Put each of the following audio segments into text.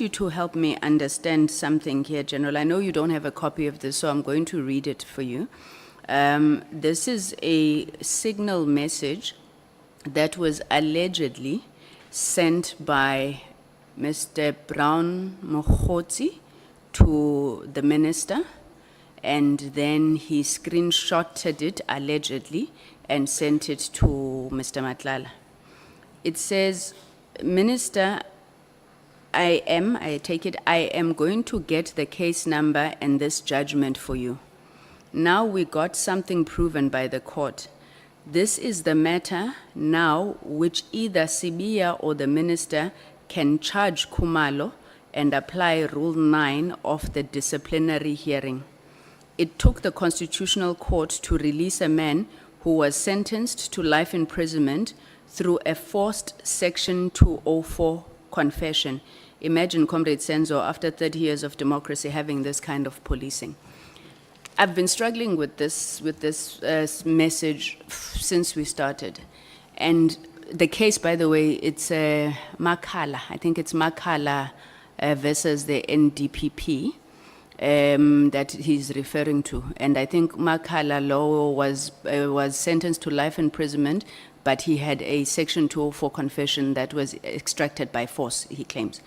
You to help me understand something here, General. I know you don't have a copy of this, so I'm going to read it for you. This is a signal message that was allegedly sent by Mr. Brown Mokhotsi to the minister, and then he screenshotted it allegedly and sent it to Mr. Matlala. It says, Minister, I take it, I am going to get the case number and this judgment for you. Now we got something proven by the court. This is the matter now which either Sibia or the minister can charge Khumalo and apply Rule 9 of the disciplinary hearing. It took the Constitutional Court to release a man who was sentenced to life imprisonment through a forced Section 204 confession. Imagine, Comrade Senzo, after 30 years of democracy, having this kind of policing. I've been struggling with this message since we started. And the case, by the way, it's Makala. I think it's Makala versus the NDPP that he's referring to. And I think Makala law was sentenced to life imprisonment, but he had a Section 204 confession that was extracted by force, he claims.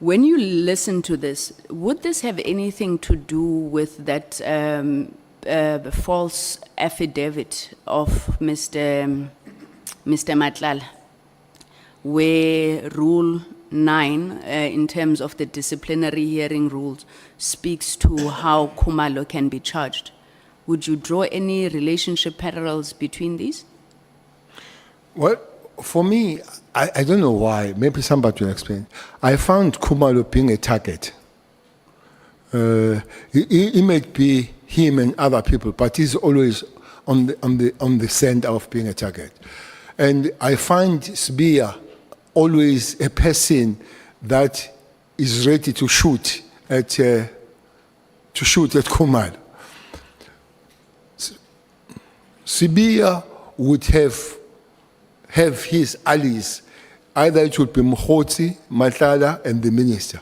When you listen to this, would this have anything to do with that false affidavit of Mr. Matlala, where Rule 9, in terms of the disciplinary hearing rules, speaks to how Khumalo can be charged? Would you draw any relationship parallels between these? Well, for me, I don't know why. Maybe somebody will explain. I found Khumalo being a target. It might be him and other people, but he's always on the center of being a target. And I find Sibia always a person that is ready to shoot at Khumalo. Sibia would have his allies. Either it would be Mokhotsi, Matlala, and the minister.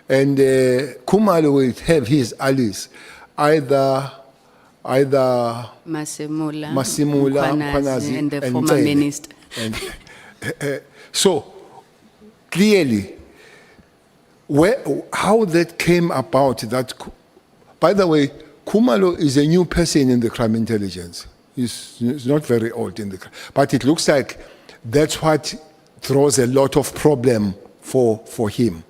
And Khumalo would have his allies. Either Masimula, Mkhwanazi, and the former cele. minister. So, clearly, how that came about, that, by the way, Khumalo is a new person in the crime intelligence. He's not very old in the crime. But it looks like that's what throws a lot of problem for him.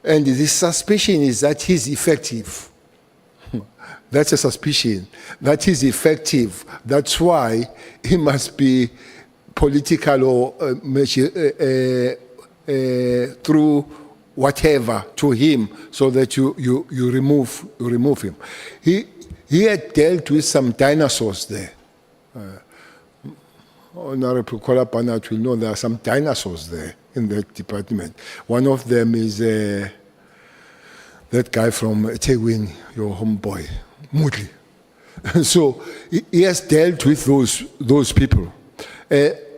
And the suspicion is that he's effective. That's a suspicion, that he's effective. That's why he must be political or through whatever to him, so that you remove him. He had dealt with some dinosaurs there. Honorable Kolapanat will know there are some dinosaurs there in that department. One of them is that guy from Tegwin, your homeboy, Mutli. So he has dealt with those people.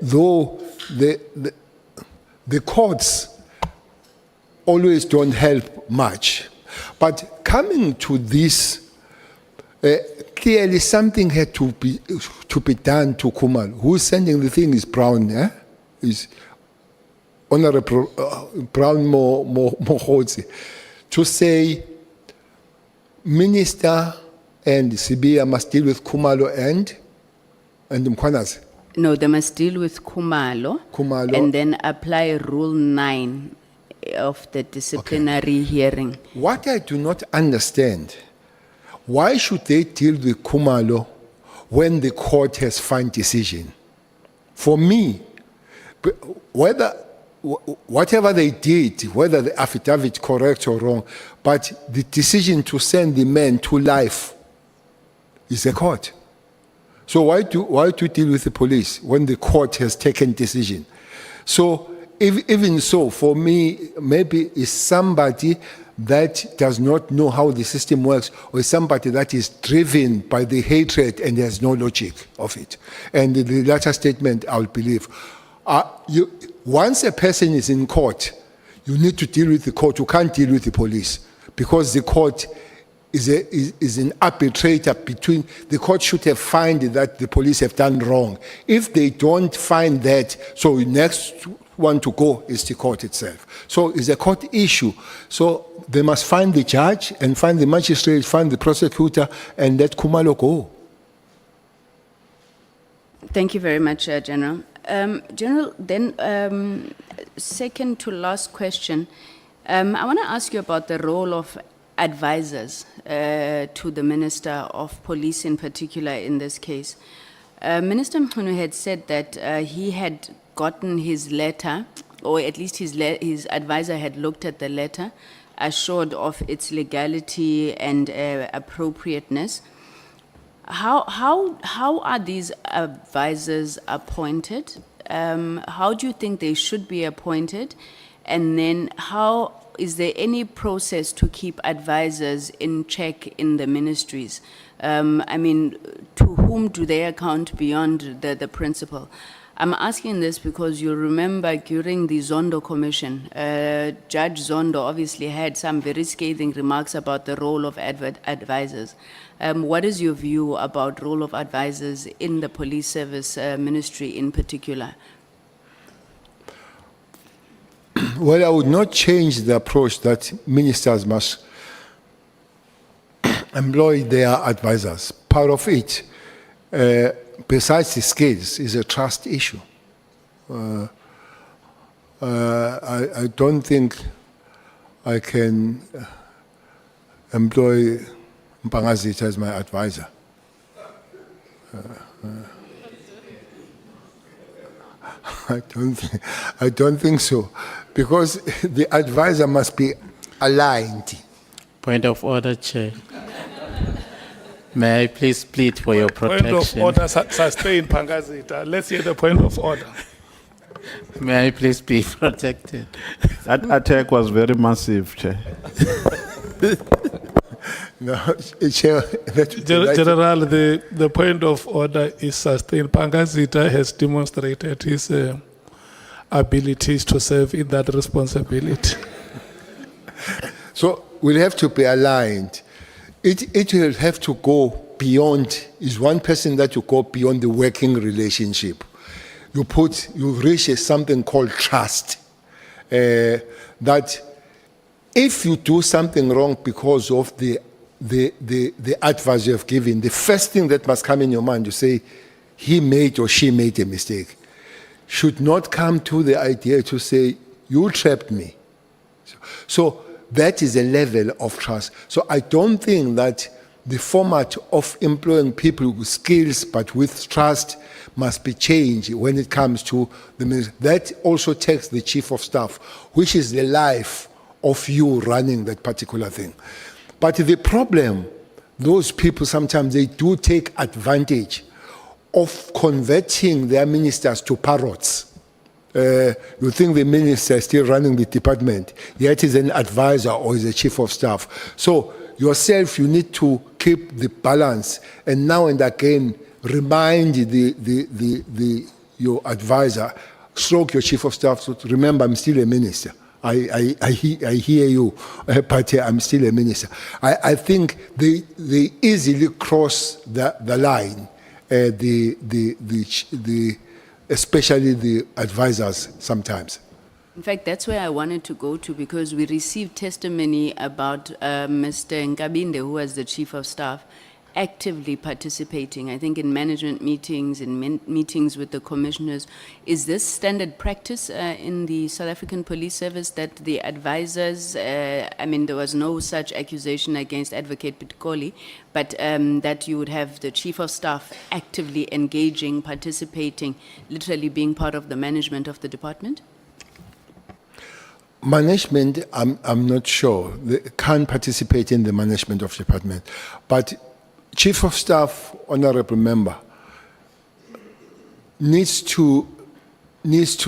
Though the courts always don't help much. But coming to this, clearly something had to be done to Khumalo. Who's sending the thing is Brown, is Honorable Brown Mokhotsi, to say minister and Sibia must deal with Khumalo and Mkhwanazi. No, they must deal with Khumalo and then apply Rule 9 of the disciplinary hearing. What I do not understand, why should they deal with Khumalo when the court has final decision? For me, whatever they did, whether the affidavit correct or wrong, but the decision to send the man to life is a court. So why to deal with the police when the court has taken decision? So even so, for me, maybe it's somebody that does not know how the system works, or somebody that is driven by the hatred and has no logic of it. And the latter statement, I will believe. once a person is in court, you need to deal with the court. You can't deal with the police because the court is an arbitrator between. The court should have found that the police have done wrong. If they don't find that, so next one to go is the court itself. So it's a court issue. So they must find the judge and find the magistrate, find the prosecutor, and let Kumalo go. Thank you very much, General. General, then second to last question. I want to ask you about the role of advisors to the Minister of Police in particular in this case. Minister Mkhunu had said that he had gotten his letter, or at least his advisor had looked at the letter, assured of its legality and appropriateness. How are these advisors appointed? How do you think they should be appointed? And then is there any process to keep advisors in check in the ministries? I mean, to whom do they account beyond the principal? I'm asking this because you remember during the Zondo Commission, Judge Zondo obviously had some very scathing remarks about the role of advisors. What is your view about role of advisors in the police service ministry in particular? Well, I would not change the approach that ministers must employ their advisors. Part of it, besides the skills, is a trust issue. I don't think I can employ Mpangazita as my advisor. I don't think so, because the advisor must be aligned. Point of order, Chair. May I please plead for your protection? Point of order, sustain Pangazita. Let's hear the point of order. May I please be protected? That attack was very massive, Chair. No, Chair, General, the point of order is sustained. Pangazita has demonstrated his abilities to serve in that responsibility. So we'll have to be aligned. It will have to go beyond, is one person that you go beyond the working relationship. You reach something called trust. That if you do something wrong because of the advice you have given, the first thing that must come in your mind, you say, he made or she made a mistake. Should not come to the idea to say, you trapped me. So that is a level of trust. So I don't think that the format of employing people with skills but with trust must be changed when it comes to the minister. That also takes the chief of staff, which is the life of you running that particular thing. But the problem, those people sometimes they do take advantage of converting their ministers to parrots. You think the minister is still running the department, yet he's an advisor or is a chief of staff. So yourself, you need to keep the balance, and now and again remind your advisor, stroke your chief of staff, to remember I'm still a minister. I hear you, but I'm still a minister. I think they easily cross the line, especially the advisors sometimes. In fact, that's where I wanted to go to, because we received testimony about Mr. Nkabinde, who was the chief of staff, actively participating, I think, in management meetings, in meetings with the commissioners. Is this standard practice in the South African Police Service that the advisors, I mean, there was no such accusation against Advocate Pitkoli, but that you would have the chief of staff actively engaging, participating, literally being part of the management of the department? Management, I'm not sure. They can't participate in the management of the department. But chief of staff, honorable member, needs to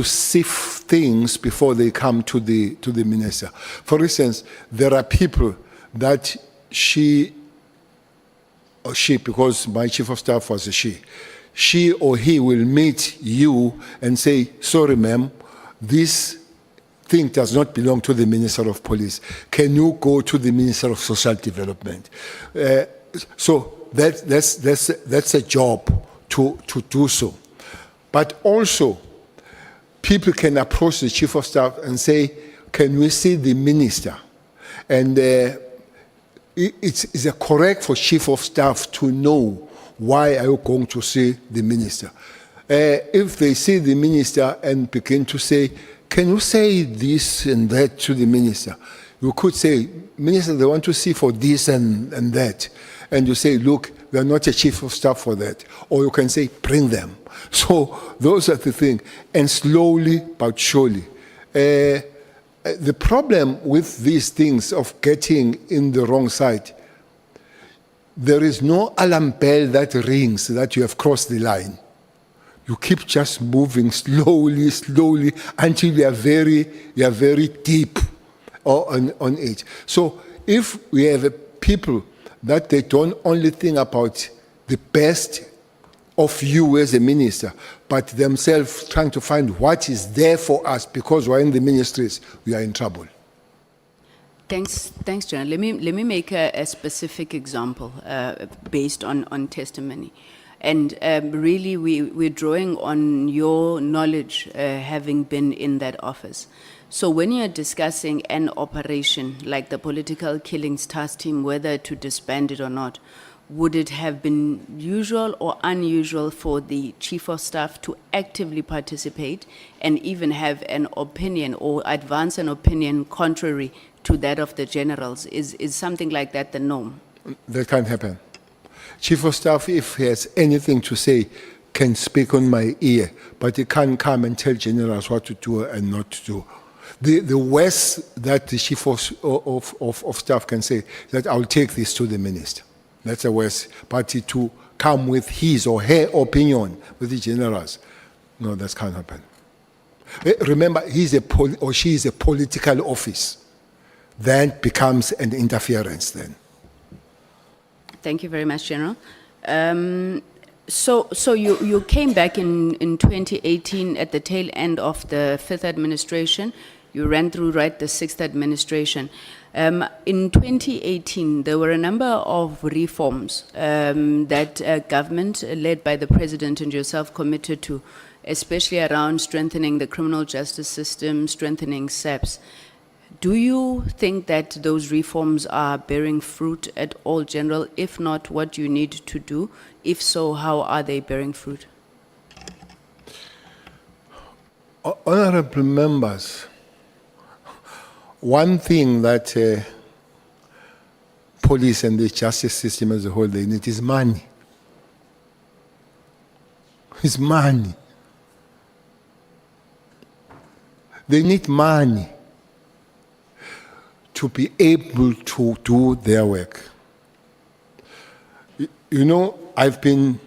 sift things before they come to the minister. For instance, there are people that she, because my chief of staff was a she or he will meet you and say, sorry, ma'am, this thing does not belong to the Minister of Police. Can you go to the Minister of Social Development? So that's a job to do so. But also, people can approach the Chief of Staff and say, can we see the Minister? And it's correct for Chief of Staff to know why are you going to see the Minister. If they see the Minister and begin to say, can you say this and that to the Minister? You could say, Minister, they want to see for this and that. And you say, look, we are not a Chief of Staff for that. Or you can say, bring them. So those are the things. And slowly but surely. The problem with these things of getting in the wrong side, there is no alarm bell that rings that you have crossed the line. You keep just moving slowly, slowly, until you are very deep on it. So if we have people that they don't only think about the best of you as a minister, but themselves trying to find what is there for us because we're in the ministries, we are in trouble. Thanks, General. Let me make a specific example based on testimony. And really, we're drawing on your knowledge, having been in that office. So when you're discussing an operation like the political killings task team, whether to disband it or not, would it have been usual or unusual for the Chief of Staff to actively participate and even have an opinion or advance an opinion contrary to that of the generals? Is something like that the norm? That can't happen. Chief of Staff, if he has anything to say, can speak on my ear, but he can't come and tell generals what to do and not to do. The worst that the Chief of Staff can say, that I'll take this to the minister. That's the worst party to come with his or her opinion with the generals. No, that can't happen. Remember, or she is a political office. That becomes an interference then. Thank you very much, General. So you came back in 2018 at the tail end of the 5th administration. You ran through, right, the 6th administration. In 2018, there were a number of reforms that government, led by the President and yourself, committed to, especially around strengthening the criminal justice system, strengthening SAPS. Do you think that those reforms are bearing fruit at all, General? If not, what do you need to do? If so, how are they bearing fruit? Honorable members, one thing that police and the justice system as a whole, they need is money. It's money. They need money to be able to do their work. You know, I've been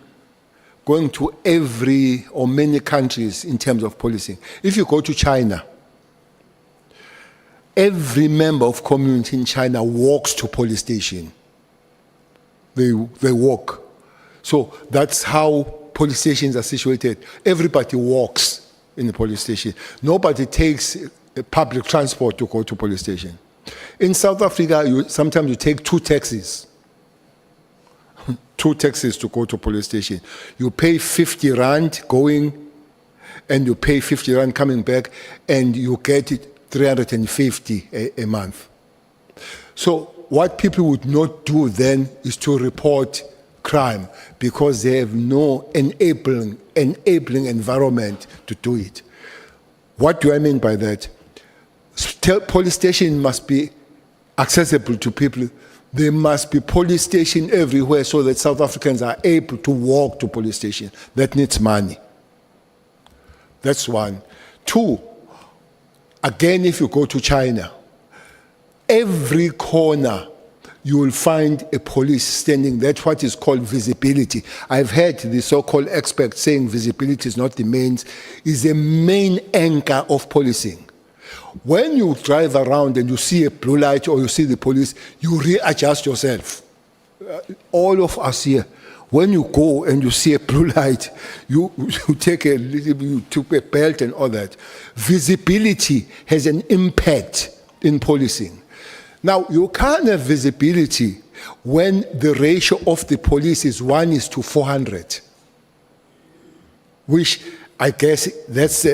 going to every or many countries in terms of policing. If you go to China, every member of community in China walks to police station. They walk. So that's how police stations are situated. Everybody walks in the police station. Nobody takes public transport to go to police station. In South Africa, sometimes you take 2 taxis. 2 taxis to go to police station. You pay 50 rand going, and you pay 50 rand coming back, and you get it 350 a month. So what people would not do then is to report crime because they have no enabling environment to do it. What do I mean by that? Police station must be accessible to people. There must be police station everywhere so that South Africans are able to walk to police station. That needs money. That's one. 2, again, if you go to China, every corner you will find a police standing. That's what is called visibility. I've heard the so-called experts saying visibility is not the main, is the main anchor of policing. When you drive around and you see a blue light or you see the police, you readjust yourself. All of us here, when you go and you see a blue light, you take you took a belt and all that. Visibility has an impact in policing. Now, you can't have visibility when the ratio of the police is 1:400, which I guess that's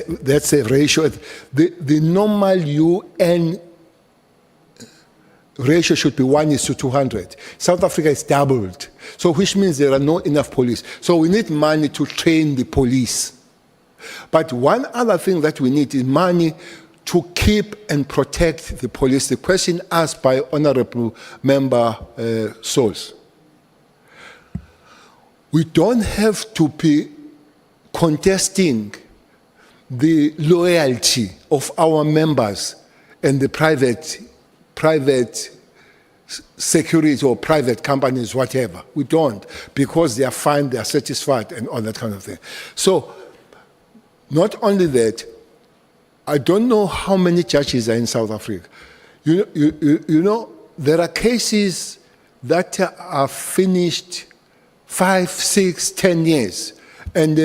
a ratio. The normal UN ratio should be 1:200. South Africa is doubled. So which means there are not enough police. So we need money to train the police. But one other thing that we need is money to keep and protect the police. The question asked by Honorable Member Souls. We don't have to be contesting the loyalty of our members and the private security or private companies, whatever. We don't, because they are fine, they are satisfied, and all that kind of thing. So, not only that, I don't know how many judges are in South Africa. You know, there are cases that are finished 5, 6, 10 years. And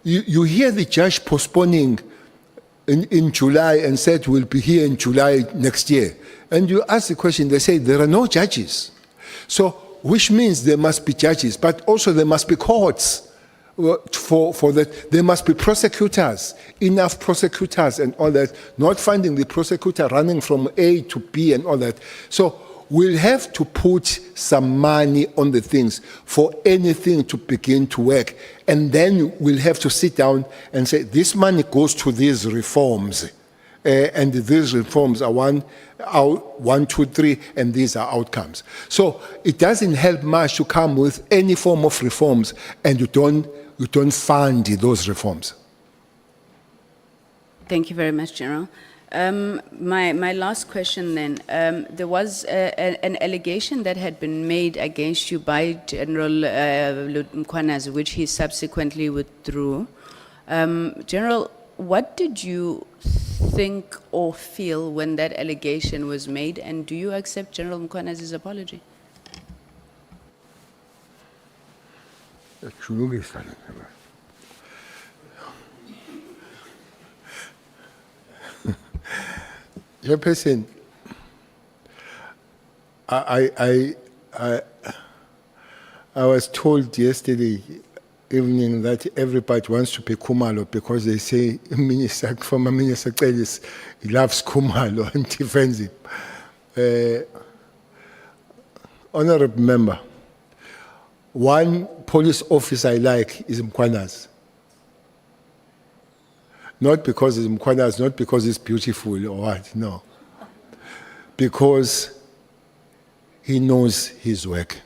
you hear the judge postponing in July and said we'll be here in July next year. And you ask the question, they say there are no judges. So, which means there must be judges, but also there must be courts for that. There must be prosecutors, enough prosecutors and all that, not finding the prosecutor running from A to B and all that. So, we'll have to put some money on the things for anything to begin to work. And then we'll have to sit down and say, this money goes to these reforms. And these reforms are 1, 2, 3, and these are outcomes. So it doesn't help much to come with any form of reforms and you don't fund those reforms. Thank you very much, General. My last question then, there was an allegation that had been made against you by General Mkhwanazi, which he subsequently withdrew. General, what did you think or feel when that allegation was made, and do you accept General Mkhwanazi's apology? Chairperson, I was told yesterday evening that everybody wants to be Khumalo because they say former Minister Celis loves Khumalo and defends him. Honorable Member, one police officer I like is Mkhwanazi. Not because he's Mkhwanazi, not because he's beautiful or what, no. Because he knows his work.